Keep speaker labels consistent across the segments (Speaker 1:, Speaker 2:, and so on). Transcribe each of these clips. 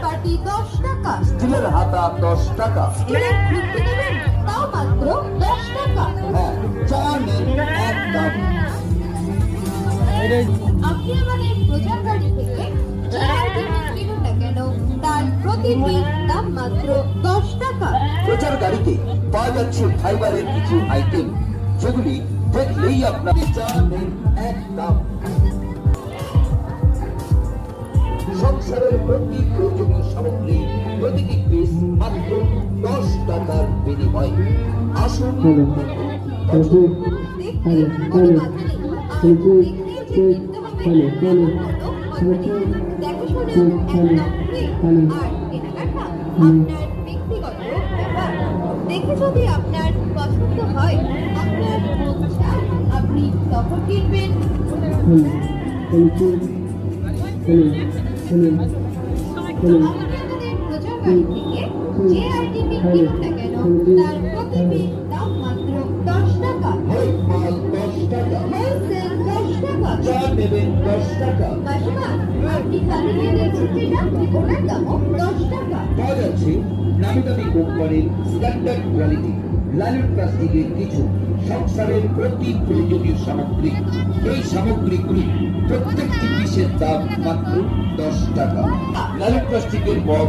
Speaker 1: বাটি 10 টাকা,
Speaker 2: স্টিলের হাতা 10 টাকা।
Speaker 1: স্টিলের খুন্তি নেবেন তাও মাত্র 10 টাকা।
Speaker 2: হ্যাঁ, চা নেন এক দাম।
Speaker 1: আপনি আমাদের প্রচার গাড়ি থেকে যে আইটেম কিনুন না কেন তার প্রতিটি দাম মাত্র 10 টাকা।
Speaker 2: প্রচার গাড়িতে পাওয়া যাচ্ছে ফাইবারের কিছু আইটেম, যেগুলি দেখলেই আপনার চা নেন এক দাম। সংসারের প্রতি প্রয়োজনীয় সামগ্রী প্রতিটি পিস মাত্র 10 টাকার বিনিময়ে। আসুন
Speaker 1: দেখতে কোনো বাধা নেই, আর দেখলেই যে কিনতে হবে এমন কোনো কথা নেই। দেখাশোনা একদম ফ্রি, আর কেনাকাটা আপনার ব্যক্তিগত ব্যাপার। দেখে যদি আপনার পছন্দ হয়, আপনার মন চায়, আপনি তখন কিনবেন। আপনি আমাদের প্রচার গাড়ি থেকে যে আইটেমই কিনুন না কেন তার প্রতিটি দাম মাত্র 10 টাকা।
Speaker 2: মাল 10 টাকা,
Speaker 1: হোলসেল 10 টাকা।
Speaker 2: চা নেবেন 10 টাকা।
Speaker 1: মাসিমা, আপনি হাতে নিয়ে দেখছেন যেটা ওটার দামও 10 টাকা।
Speaker 2: পাওয়া যাচ্ছে নামি দামি কোম্পানির স্ট্যান্ডার্ড কোয়ালিটি লাইলন প্লাস্টিকের কিছু সংসারের প্রতি প্রয়োজনীয় সামগ্রী। এই সামগ্রীগুলি প্রত্যেকটি পিসের দাম মাত্র 10 টাকা। লাইলন প্লাস্টিকের মগ,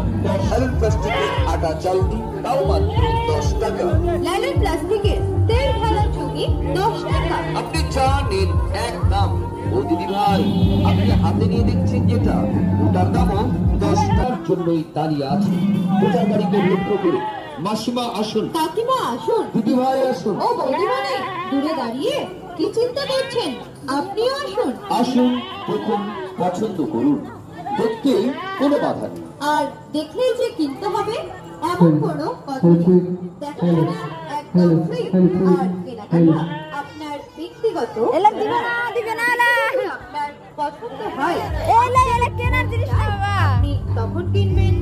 Speaker 2: লাইলন প্লাস্টিকের আটা চালনি তাও মাত্র 10 টাকা।
Speaker 1: লাইলন প্লাস্টিকের তেল ঢালা চুঙি 10 টাকা।
Speaker 2: আপনি চা নিন এক দাম। ও দিদি ভাই, আপনি হাতে নিয়ে দেখছেন যেটা ওটার দামও 10 টাকার জন্যই দাঁড়িয়ে আছে। প্রচার গাড়িকে লক্ষ্য করে মাসিমা আসুন,
Speaker 1: কাকিমা আসুন,
Speaker 2: দিদি ভাই আসুন,
Speaker 1: ও বৌদিমণি দূরে দাঁড়িয়ে কি চিন্তা করছেন? আপনিও আসুন,
Speaker 2: আসুন, দেখুন, পছন্দ করুন। দেখতে কোনো বাধা নেই।
Speaker 1: আর দেখলেই যে কিনতে হবে এমন কোনো কথা নেই। দেখাশোনা একদম ফ্রি, আর কেনাকাটা আপনার ব্যক্তিগত আপনার পছন্দ হয়
Speaker 3: কেনার জিনিস না বাবা।
Speaker 1: আপনি তখন কিনবেন।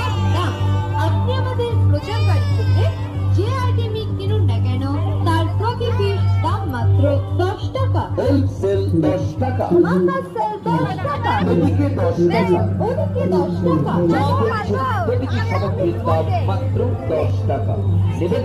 Speaker 1: একদম, আপনি আমাদের প্রচার গাড়ি থেকে যে আইটেমই কিনুন না কেন তার প্রতি পিস দাম মাত্র 10 টাকা।
Speaker 2: হোলসেল 10 টাকা,
Speaker 1: মাথা সেল 10 টাকা,
Speaker 2: এদিকে 10 টাকা।
Speaker 1: ওদিকে 10 টাকা।
Speaker 2: যা দেখছেন প্রতিটি সামগ্রীর দাম মাত্র 10 টাকা। নেবেন